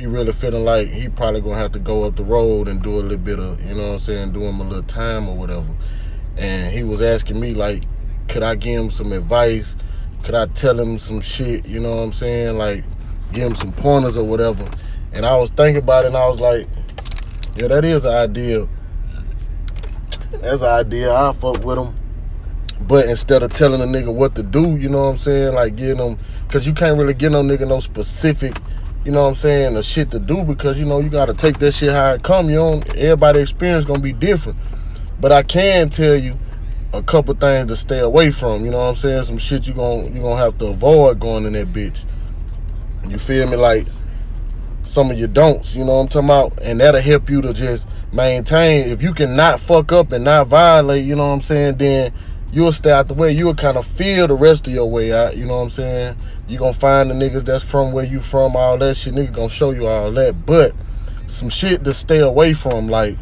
he really feeling like he probably gonna have to go up the road and do a little bit of, you know what I'm saying, do him a little time or whatever. And he was asking me like, could I give him some advice? Could I tell him some shit? You know what I'm saying? Like, give him some pointers or whatever. And I was thinking about it, and I was like, yeah, that is an idea. That's an idea. I'll fuck with him. But instead of telling a nigga what to do, you know what I'm saying? Like, getting them, because you can't really get no nigga no specific, you know what I'm saying, the shit to do, because, you know, you got to take that shit how it come. You don't, everybody's experience going to be different. But I can tell you a couple things to stay away from, you know what I'm saying? Some shit you gonna have to avoid going in that bitch. You feel me? Like, some of your don'ts, you know what I'm talking about? And that'll help you to just maintain. If you can not fuck up and not violate, you know what I'm saying, then you'll stay out the way. You'll kind of feel the rest of your way out, you know what I'm saying? You gonna find the niggas that's from where you from, all that shit. Nigga gonna show you all that. But some shit to stay away from, like,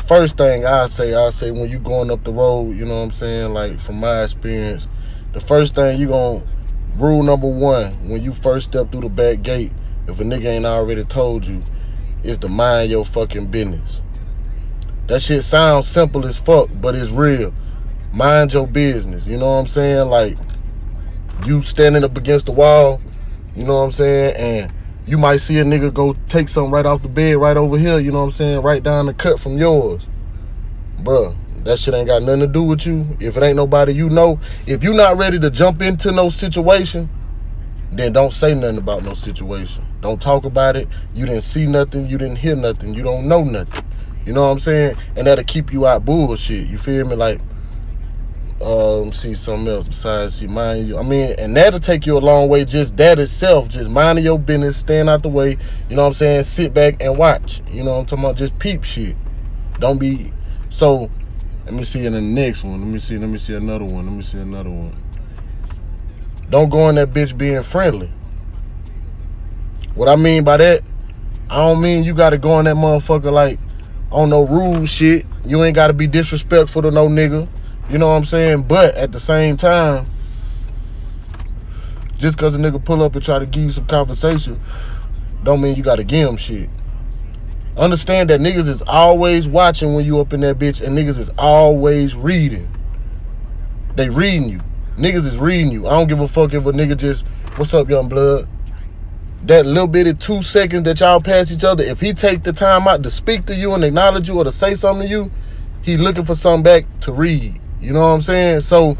first thing I say when you going up the road, you know what I'm saying, like, from my experience, the first thing you gonna, rule number one, when you first step through the back gate, if a nigga ain't already told you, is to mind your fucking business. That shit sounds simple as fuck, but it's real. Mind your business, you know what I'm saying? Like, you standing up against the wall, you know what I'm saying, and you might see a nigga go take something right off the bed right over here, you know what I'm saying, right down the cut from yours. Bruh, that shit ain't got nothing to do with you. If it ain't nobody you know, if you not ready to jump into no situation, then don't say nothing about no situation. Don't talk about it. You didn't see nothing. You didn't hear nothing. You don't know nothing. You know what I'm saying? And that'll keep you out bullshit. You feel me? Like, see something else besides see mind you. I mean, and that'll take you a long way. Just that itself, just minding your business, staying out the way. You know what I'm saying? Sit back and watch. You know what I'm talking about? Just peep shit. Don't be. So, let me see in the next one. Let me see another one. Don't go in that bitch being friendly. What I mean by that, I don't mean you gotta go in that motherfucker like on no rude shit. You ain't gotta be disrespectful to no nigga. You know what I'm saying? But at the same time, just cause a nigga pull up and try to give you some conversation, don't mean you gotta give him shit. Understand that niggas is always watching when you up in that bitch, and niggas is always reading. They reading you. Niggas is reading you. I don't give a fuck if a nigga just, what's up, young blood? That little bitty 2 seconds that y'all pass each other, if he take the time out to speak to you and acknowledge you or to say something to you, he looking for something back to read. You know what I'm saying? So,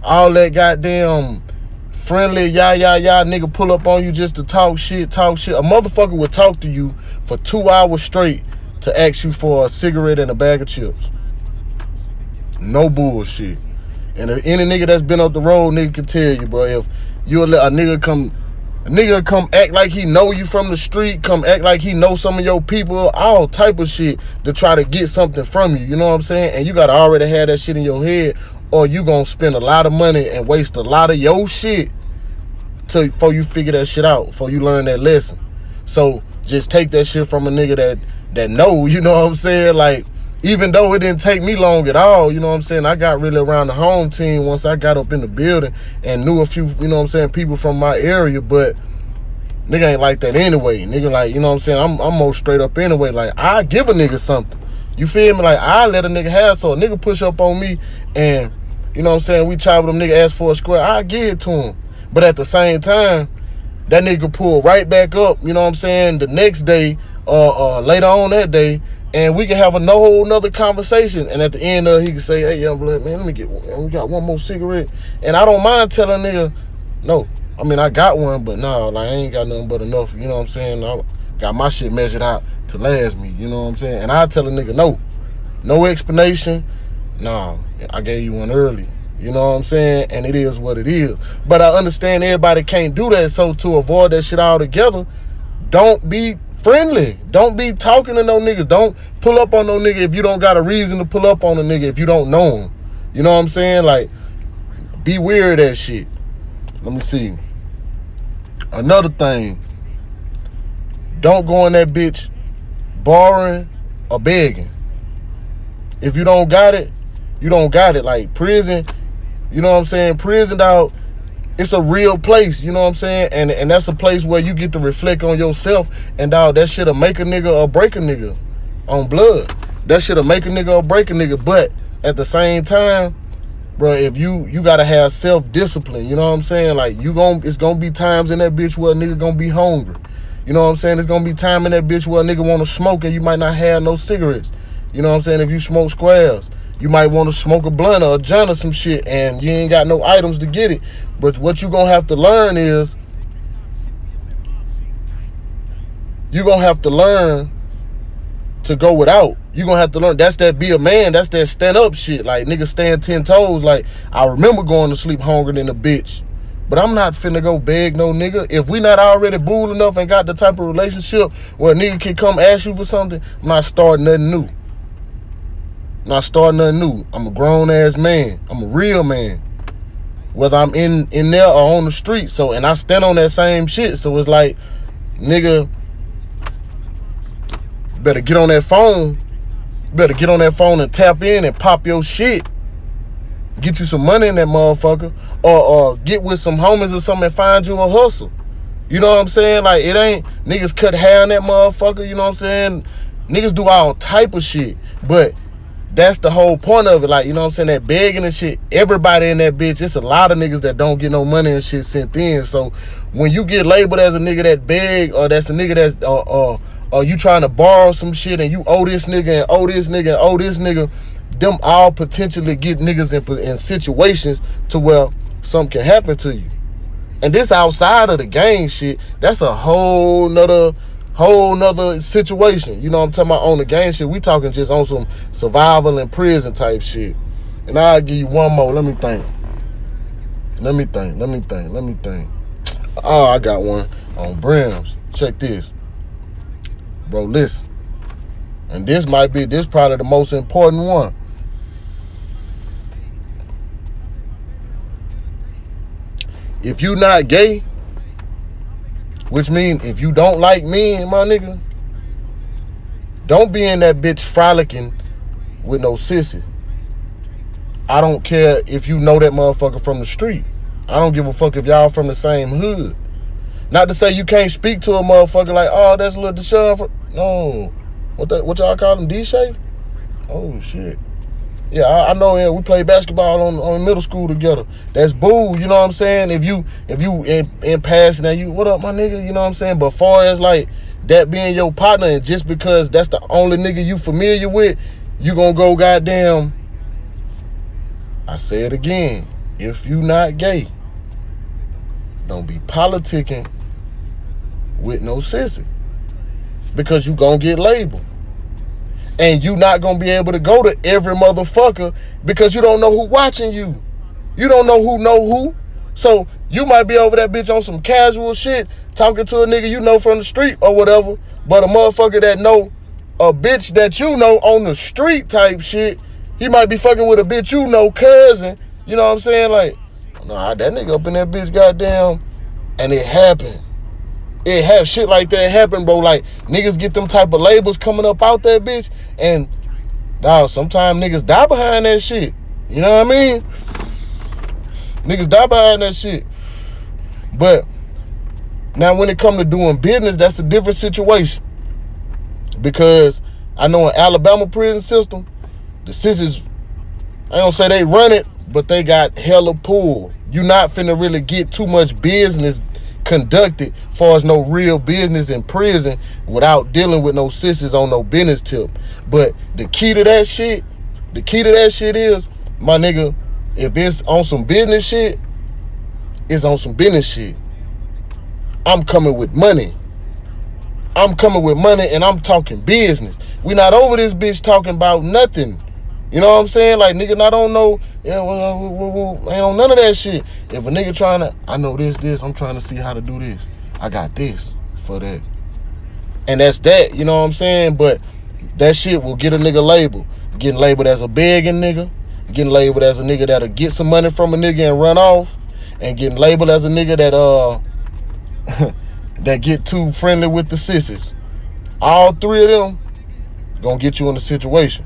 all that goddamn friendly, nigga pull up on you just to talk shit. A motherfucker would talk to you for 2 hours straight to ask you for a cigarette and a bag of chips. No bullshit. And if any nigga that's been up the road, nigga can tell you, bro, if you let a nigga come act like he know you from the street, come act like he know some of your people, all type of shit to try to get something from you, you know what I'm saying? And you gotta already have that shit in your head, or you gonna spend a lot of money and waste a lot of your shit before you figure that shit out, before you learn that lesson. So just take that shit from a nigga that know, you know what I'm saying? Like, even though it didn't take me long at all, you know what I'm saying? I got really around the home team once I got up in the building and knew a few, you know what I'm saying, people from my area, but nigga ain't like that anyway. Nigga like, you know what I'm saying, I'm more straight up anyway. Like, I give a nigga something. You feel me? Like, I let a nigga have, so a nigga push up on me and, you know what I'm saying, we chop with them, nigga ask for a square, I give it to him. But at the same time, that nigga pull right back up, you know what I'm saying, the next day or later on that day, and we can have a whole nother conversation. And at the end of it, he can say, hey, young blood, man, let me get one. We got one more cigarette. And I don't mind telling a nigga, no. I mean, I got one, but nah, like, I ain't got nothing but enough. You know what I'm saying? I got my shit measured out to last me. You know what I'm saying? And I tell a nigga, no. No explanation. Nah, I gave you one early. You know what I'm saying? And it is what it is. But I understand everybody can't do that. So to avoid that shit altogether, don't be friendly. Don't be talking to no niggas. Don't pull up on no nigga if you don't got a reason to pull up on a nigga if you don't know him. You know what I'm saying? Like, be weird of that shit. Let me see. Another thing. Don't go in that bitch borrowing or begging. If you don't got it, you don't got it. Like, prison, you know what I'm saying? Prison, dog, It's a real place, you know what I'm saying? And that's a place where you get to reflect on yourself. And dog, that shit'll make a nigga or break a nigga on blood. That shit'll make a nigga or break a nigga. But at the same time, bro, if you gotta have self-discipline, you know what I'm saying? Like it's gonna be times in that bitch where a nigga gonna be hungry. You know what I'm saying? It's gonna be time in that bitch where a nigga wanna smoke and you might not have no cigarettes. You know what I'm saying? If you smoke squares, you might want to smoke a blunt or a joint or some shit and you ain't got no items to get it. But what you gonna have to learn is you gonna have to learn to go without. You gonna have to learn. That's that be a man. That's that stand up shit. Like niggas stand 10 toes. Like I remember going to sleep hungry than a bitch. But I'm not finna go beg no nigga. If we not already bull enough and got the type of relationship where a nigga can come ask you for something, I'm not starting nothing new. Not starting nothing new. I'm a grown ass man. I'm a real man. Whether I'm in there or on the street. So, and I stand on that same shit. So it's like, nigga, better get on that phone. Better get on that phone and tap in and pop your shit. Get you some money in that motherfucker. Or get with some homies or something and find you a hustle. You know what I'm saying? Like, it ain't niggas cut hair in that motherfucker. You know what I'm saying? Niggas do all type of shit. But that's the whole point of it. Like, you know what I'm saying? That begging and shit. Everybody in that bitch. It's a lot of niggas that don't get no money and shit sent in. So when you get labeled as a nigga that beg, or that's a nigga that's or you trying to borrow some shit and you owe this nigga and owe this nigga and owe this nigga, them all potentially get niggas in situations to where something can happen to you. And this outside of the gang shit, that's a whole nother situation. You know what I'm talking about? On the gang shit, we talking just on some survival in prison type shit. And I'll give you one more. Let me think. Oh, I got one on Brims. Check this. Bro, listen. And this probably the most important one. If you not gay, which means if you don't like men, my nigga, don't be in that bitch frolicking with no sissy. I don't care if you know that motherfucker from the street. I don't give a fuck if y'all from the same hood. Not to say you can't speak to a motherfucker like, oh, that's Lil Deshaun. No. What y'all call him, D-Shay? Oh, shit. Yeah, I know him. We played basketball on middle school together. That's boo, you know what I'm saying? If you in passing and you, what up, my nigga, you know what I'm saying? But far as like that being your partner, and just because that's the only nigga you familiar with, you gonna go goddamn, I say it again, if you not gay, don't be politicking with no sissy. Because you gonna get labeled. And you not gonna be able to go to every motherfucker because you don't know who watching you. You don't know who. So you might be over that bitch on some casual shit, talking to a nigga you know from the street or whatever, but a motherfucker that know a bitch that you know on the street type shit, he might be fucking with a bitch you know cousin. You know what I'm saying? Like, nah, that nigga up in that bitch goddamn, and it happened. It have shit like that happen, bro. Like, niggas get them type of labels coming up out that bitch, and dog, sometimes niggas die behind that shit. You know what I mean? Niggas die behind that shit. But now when it come to doing business, that's a different situation. Because I know in Alabama prison system, the sissies, I don't say they run it, but they got hella pull. You not finna really get too much business conducted far as no real business in prison without dealing with no sissies on no business tip. But the key to that shit is, my nigga, if it's on some business shit, it's on some business shit. I'm coming with money. And I'm talking business. We not over this bitch talking about nothing. You know what I'm saying? Like, nigga, I don't know, yeah, ain't on none of that shit. If a nigga trying to, I know this, I'm trying to see how to do this. I got this for that. And that's that, you know what I'm saying? But that shit will get a nigga labeled. Getting labeled as a begging nigga. Getting labeled as a nigga that'll get some money from a nigga and run off. And getting labeled as a nigga that, that get too friendly with the sissies. All three of them gonna get you in a situation.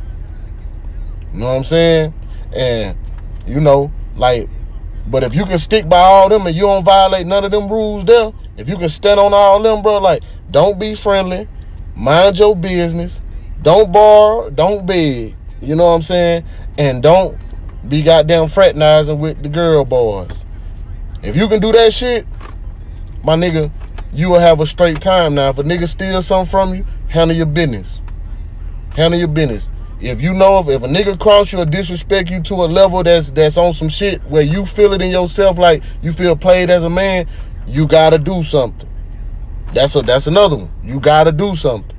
You know what I'm saying? And, you know, like, But if you can stick by all them and you don't violate none of them rules there, if you can stand on all them, bro, like, don't be friendly, mind your business, don't borrow, don't beg, you know what I'm saying? And don't be goddamn fraternizing with the girl boys. If you can do that shit, my nigga, you will have a straight time. Now, if a nigga steals something from you, handle your business. Handle your business. If you know if a nigga cross you or disrespect you to a level that's on some shit where you feel it in yourself, like you feel played as a man, you gotta do something. That's another one. You gotta do something.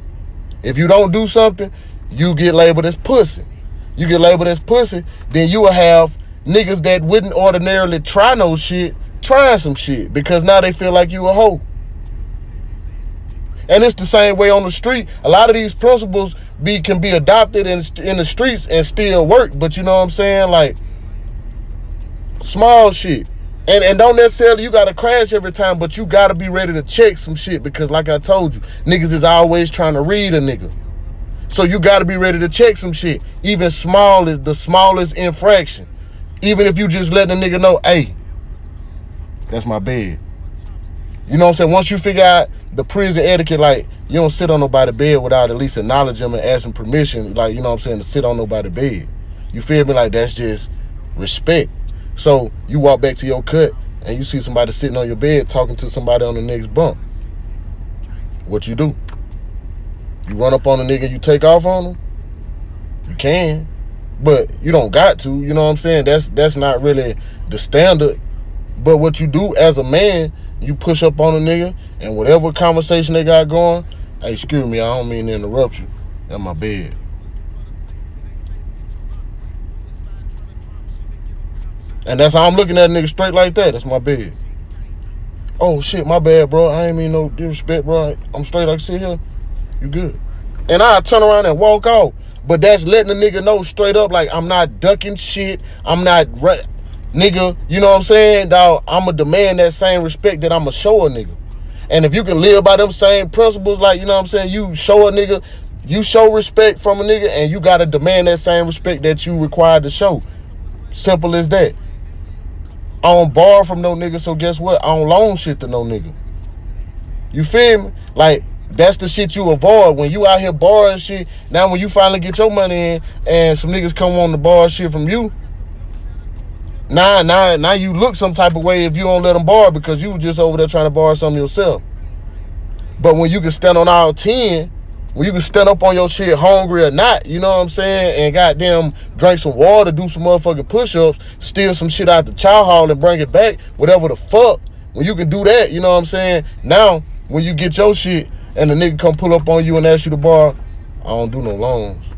If you don't do something, you get labeled as pussy. You get labeled as pussy, then you will have niggas that wouldn't ordinarily try no shit, trying some shit, because now they feel like you a hoe. And it's the same way on the street. A lot of these principles can be adopted in the streets and still work. But you know what I'm saying? Like, small shit. And don't necessarily you got to crash every time, but you got to be ready to check some shit. Because like I told you, niggas is always trying to read a nigga. So you got to be ready to check some shit. Even the smallest infraction. Even if you just letting a nigga know, hey, that's my bed. You know what I'm saying? Once you figure out the prison etiquette, like, you don't sit on nobody's bed without at least acknowledging them and asking permission, like, you know what I'm saying, to sit on nobody's bed. You feel me? Like, that's just respect. So you walk back to your cut and you see somebody sitting on your bed talking to somebody on the next bump. What you do? You run up on the nigga and you take off on him? You can. But you don't got to, you know what I'm saying? That's not really the standard. But what you do as a man, you push up on a nigga, and whatever conversation they got going, hey, excuse me, I don't mean to interrupt you. That's my bed. And that's how I'm looking at a nigga straight like that. That's my bed. Oh, shit, my bad, bro. I ain't mean no disrespect, bro. I'm straight like sit here. You good. And I turn around and walk off. But that's letting a nigga know straight up, like, I'm not ducking shit. I'm not... Nigga, you know what I'm saying, dog? I'ma demand that same respect that I'ma show a nigga. And if you can live by them same principles, like, you know what I'm saying, you show a nigga, you show respect from a nigga, and you gotta demand that same respect that you required to show. Simple as that. I don't borrow from no nigga, so guess what? I don't loan shit to no nigga. You feel me? Like, that's the shit you avoid. When you out here borrowing shit, now when you finally get your money in and some niggas come on to borrow shit from you, Now you look some type of way if you don't let them borrow because you was just over there trying to borrow something yourself. But when you can stand on all 10, when you can stand up on your shit hungry or not, you know what I'm saying, and goddamn drink some water, do some motherfucking push-ups, steal some shit out the chow hall and bring it back, whatever the fuck, when you can do that, you know what I'm saying, now when you get your shit and the nigga come pull up on you and ask you to borrow, I don't do no loans.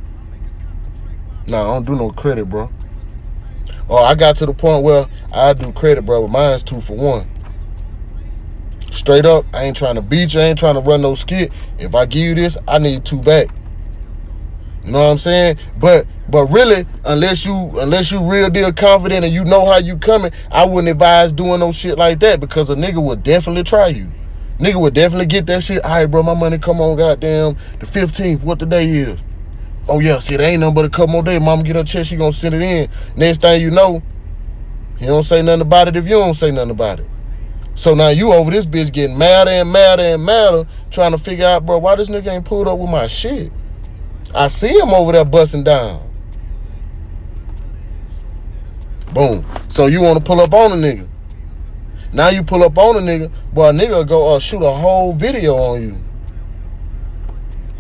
Nah, I don't do no credit, bro. Oh, I got to the point where I do credit, bro, but mine's 2 for 1. Straight up, I ain't trying to beat you. I ain't trying to run no skit. If I give you this, I need 2 back. You know what I'm saying? But really, unless you real deal confident and you know how you coming, I wouldn't advise doing no shit like that because a nigga would definitely try you. Nigga would definitely get that shit. All right, bro, my money come on, goddamn, the 15th, what the day is. Oh, yeah, see, there ain't nothing but a couple more days. Mama get her check, she gonna send it in. Next thing you know, he don't say nothing about it if you don't say nothing about it. So now you over this bitch getting madder and madder and madder, trying to figure out, bro, why this nigga ain't pulled up with my shit? I see him over there busting down. Boom. So you want to pull up on a nigga. Now you pull up on a nigga, boy, a nigga will go shoot a whole video on you.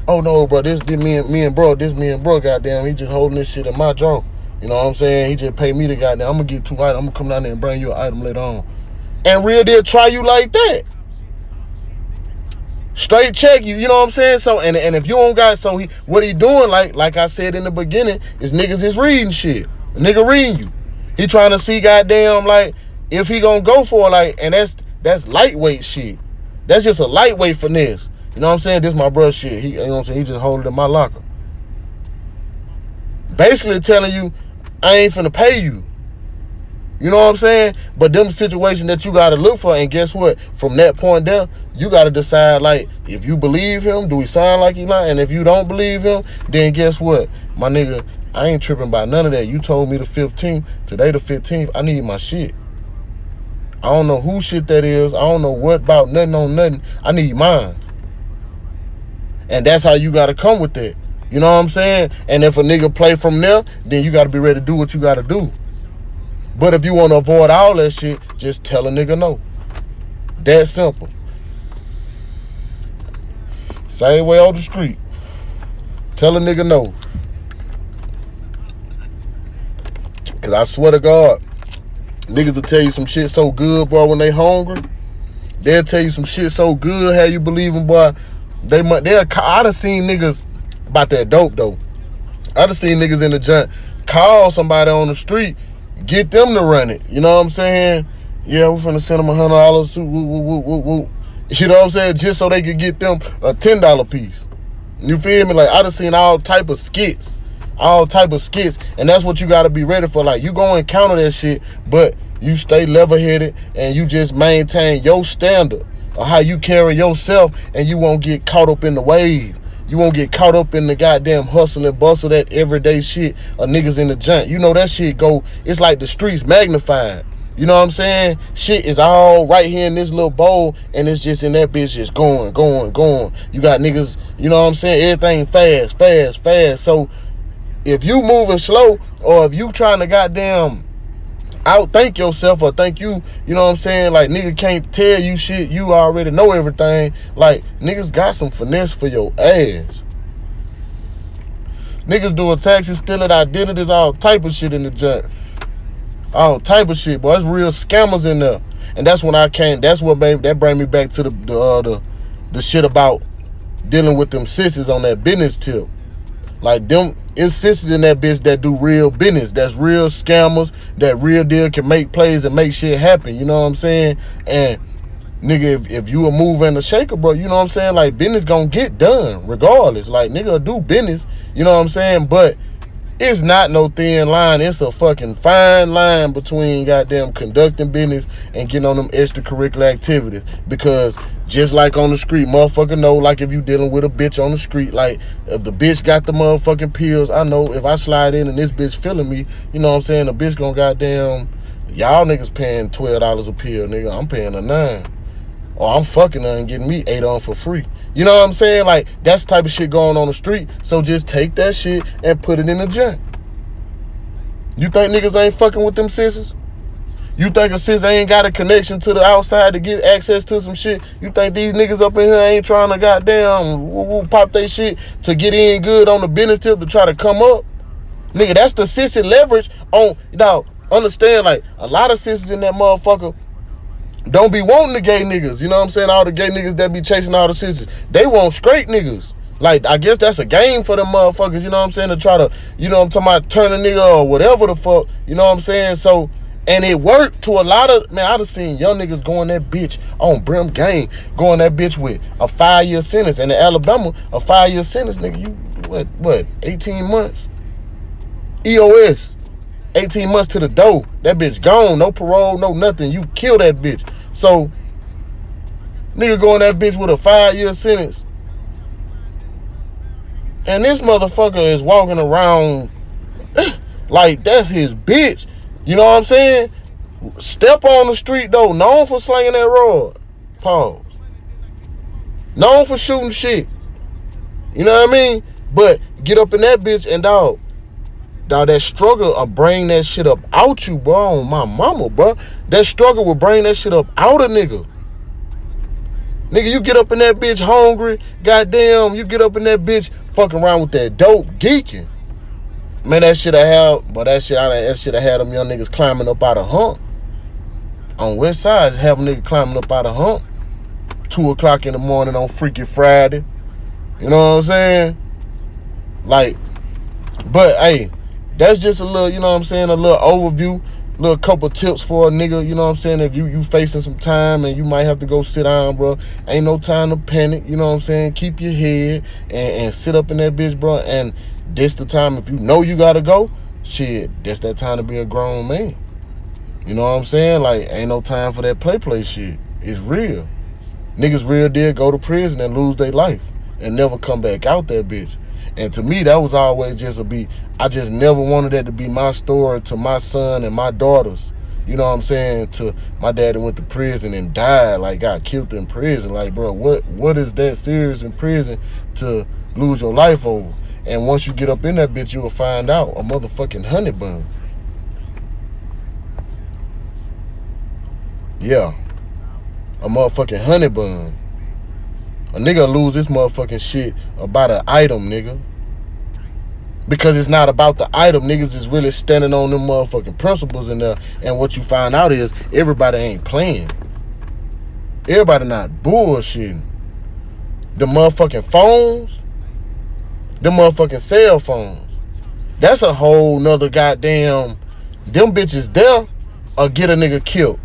Oh no, bro, this me and bro, goddamn, he just holding this shit in my drawer. You know what I'm saying? He just paid me to goddamn, I'm gonna get 2 items, I'm gonna come down there and bring you an item later on. And real deal try you like that. Straight check you, you know what I'm saying? So and if you don't got, so what he doing, like I said in the beginning, is niggas is reading shit. A nigga reading you. He trying to see goddamn, like, if he gonna go for it, like, and that's lightweight shit. That's just a lightweight finesse. You know what I'm saying? This my brother shit. He, you know what I'm saying? He just hold it in my locker. Basically telling you, I ain't finna pay you. You know what I'm saying? But them situations that you gotta look for, and guess what? From that point there, you gotta decide, like, if you believe him, do he sound like he lying? And if you don't believe him, then guess what? My nigga, I ain't tripping about none of that. You told me the 15th, today the 15th, I need my shit. I don't know who shit that is. I don't know what about nothing on nothing. I need mine. And that's how you got to come with that. You know what I'm saying? And if a nigga play from there, then you got to be ready to do what you got to do. But if you want to avoid all that shit, just tell a nigga no. That simple. Same way on the street. Tell a nigga no. Because I swear to God, niggas will tell you some shit so good, boy, when they hungry. They'll tell you some shit so good, how you believe them, boy. I done seen niggas about that dope, though. I done seen niggas in the junk call somebody on the street, get them to run it. You know what I'm saying? Yeah, we finna send them $100. You know what I'm saying? Just so they could get them a $10 piece. You feel me? Like, I done seen all type of skits. And that's what you gotta be ready for. Like, you go and counter that shit, but you stay level-headed and you just maintain your standard of how you carry yourself, and you won't get caught up in the wave. You won't get caught up in the goddamn hustle and bustle, that everyday shit of niggas in the junk. You know that shit go, it's like the streets magnified. You know what I'm saying? Shit is all right here in this little bowl, and it's just in that bitch just going. You got niggas, you know what I'm saying? Everything fast. So if you moving slow, or if you trying to goddamn outthink yourself, or think you know what I'm saying, like nigga can't tell you shit, you already know everything. Like, niggas got some finesse for your ass. Niggas doing taxes, stealing identities, all type of shit in the junk. All type of shit, boy. It's real scammers in there. And that's when that's what made that bring me back to the shit about dealing with them sissies on that business tip. Like, them, it's sisters in that bitch that do real business. That's real scammers. That real deal can make plays and make shit happen. You know what I'm saying? And, nigga, if you a mover and a shaker, bro, you know what I'm saying? Like, business gonna get done regardless. Like, nigga do business. You know what I'm saying? But it's not no thin line. It's a fucking fine line between goddamn conducting business and getting on them extracurricular activities. Because just like on the street, motherfucker know, like if you dealing with a bitch on the street, like if the bitch got the motherfucking pills, I know if I slide in and this bitch feeling me, you know what I'm saying, the bitch gonna goddamn, y'all niggas paying $12 a pill, nigga, I'm paying a $9. Or I'm fucking her and getting me 8 on for free. You know what I'm saying? Like, that's the type of shit going on the street. So just take that shit and put it in the junk. You think niggas ain't fucking with them sissies? You think a sis ain't got a connection to the outside to get access to some shit? You think these niggas up in here ain't trying to goddamn pop they shit to get in good on the business tip to try to come up? Nigga, that's the sissy leverage on, understand, like, a lot of sissies in that motherfucker don't be wanting the gay niggas. You know what I'm saying? All the gay niggas that be chasing all the sisters, they want straight niggas. Like, I guess that's a game for them motherfuckers, you know what I'm saying, to try to, you know what I'm talking about, turn a nigga or whatever the fuck, you know what I'm saying? So, and it worked to a lot of, man, I done seen young niggas going that bitch on Brim gang, going that bitch with a 5-year sentence. And in Alabama, a 5-year sentence, nigga, you, what, 18 months? EOS. 18 months to the door. That bitch gone. No parole, no nothing. You kill that bitch. So, nigga going that bitch with a 5-year sentence. And this motherfucker is walking around like that's his bitch. You know what I'm saying? Step on the street, though. Known for slinging that rod. Pause. Known for shooting shit. You know what I mean? But get up in that bitch and dog, that struggle will bring that shit up out you, bro. On my mama, bro. That struggle will bring that shit up out a nigga. Nigga, you get up in that bitch hungry, goddamn, you get up in that bitch fucking around with that dope geeking. Man, that shit I had, but that shit I had them young niggas climbing up out of hump. On West Side, have a nigga climbing up out of hump. 2 o'clock in the morning on Freaky Friday. You know what I'm saying? Like, but hey, that's just a little, you know what I'm saying, a little overview, little couple tips for a nigga, you know what I'm saying, if you facing some time and you might have to go sit down, bro, ain't no time to panic, you know what I'm saying, keep your head and sit up in that bitch, bro, and this the time, if you know you gotta go, shit, that's that time to be a grown man, you know what I'm saying, like, ain't no time for that play shit, it's real, niggas real deal go to prison and lose their life and never come back out that bitch. And to me, that was always just I just never wanted that to be my story to my son and my daughters. You know what I'm saying? To my daddy went to prison and died, like got killed in prison. Like, bro, what is that serious in prison to lose your life over? And once you get up in that bitch, you will find out a motherfucking honey bun. Yeah, a motherfucking honey bun. A nigga lose this motherfucking shit about an item, nigga. Because it's not about the item. Niggas is really standing on them motherfucking principles in there. And what you find out is everybody ain't playing. Everybody not bullshitting. The motherfucking phones, the motherfucking cell phones, that's a whole nother goddamn, them bitches there or get a nigga killed.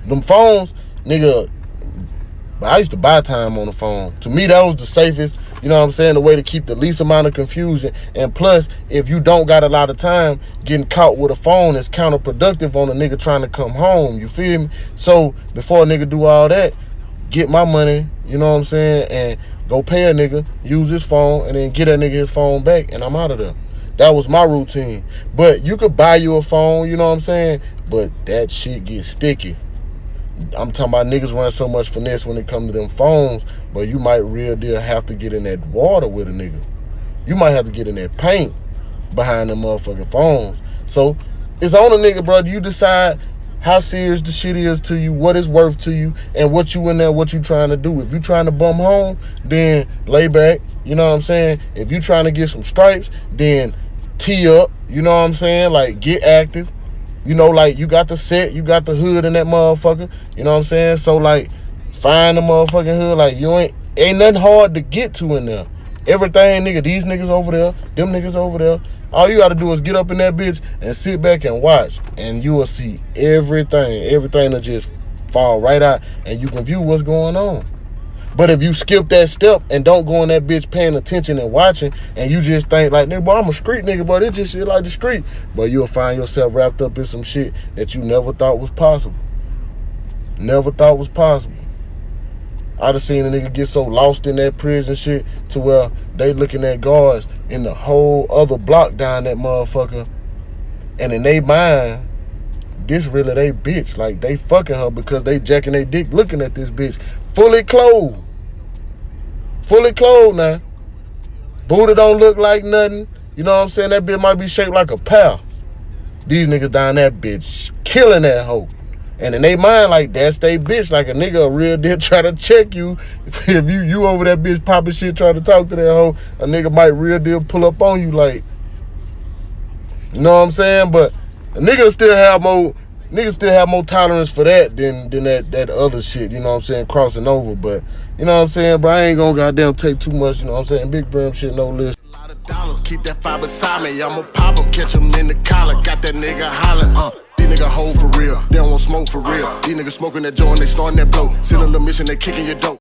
Them phones, nigga, I used to buy time on the phone. To me, that was the safest, you know what I'm saying, the way to keep the least amount of confusion. And plus, if you don't got a lot of time, getting caught with a phone is counterproductive on a nigga trying to come home, you feel me? So, before a nigga do all that, get my money, you know what I'm saying, and go pay a nigga, use his phone, and then get that nigga his phone back, and I'm out of there. That was my routine. But you could buy you a phone, you know what I'm saying, but that shit gets sticky. I'm talking about niggas run so much finesse when it comes to them phones, but you might real deal have to get in that water with a nigga. You might have to get in that paint behind them motherfucking phones. So it's on a nigga, bro. You decide how serious the shit is to you, what it's worth to you, and what you in there, what you trying to do. If you trying to bum home, then lay back, you know what I'm saying? If you trying to get some stripes, then tee up, you know what I'm saying? Like, get active. You know, like, you got the set, you got the hood in that motherfucker. You know what I'm saying? So, like, find the motherfucking hood. Like, you ain't nothing hard to get to in there. Everything, nigga, these niggas over there, them niggas over there. All you gotta do is get up in that bitch and sit back and watch. And you will see everything. Everything will just fall right out. And you can view what's going on. But if you skip that step and don't go in that bitch paying attention and watching, and you just think like, nigga, boy, I'm a street nigga, but it's just shit like the street. But you'll find yourself wrapped up in some shit that you never thought was possible. Never thought was possible. I done seen a nigga get so lost in that prison shit to where they looking at guards in the whole other block down that motherfucker. And in they mind, this really they bitch. Like, they fucking her because they jacking their dick looking at this bitch. Fully clothed. Fully clothed now. Booty don't look like nothing. You know what I'm saying? That bitch might be shaped like a pear. These niggas down that bitch killing that hoe. And in they mind, like, that's they bitch. Like, a nigga a real deal try to check you. If you over that bitch popping shit trying to talk to that hoe, a nigga might real deal pull up on you like, you know what I'm saying? But a nigga still have more tolerance for that than that other shit, you know what I'm saying, crossing over. But, you know what I'm saying, bro, I ain't gonna goddamn take too much, you know what I'm saying, big Brim shit, no list. A lot of dollars, keep that fire beside me, I'ma pop him, catch him in the collar, got that nigga hollering, these niggas hold for real, they don't want smoke for real, these niggas smoking that joint, they starting that blow, send a little mission, they kicking your dope.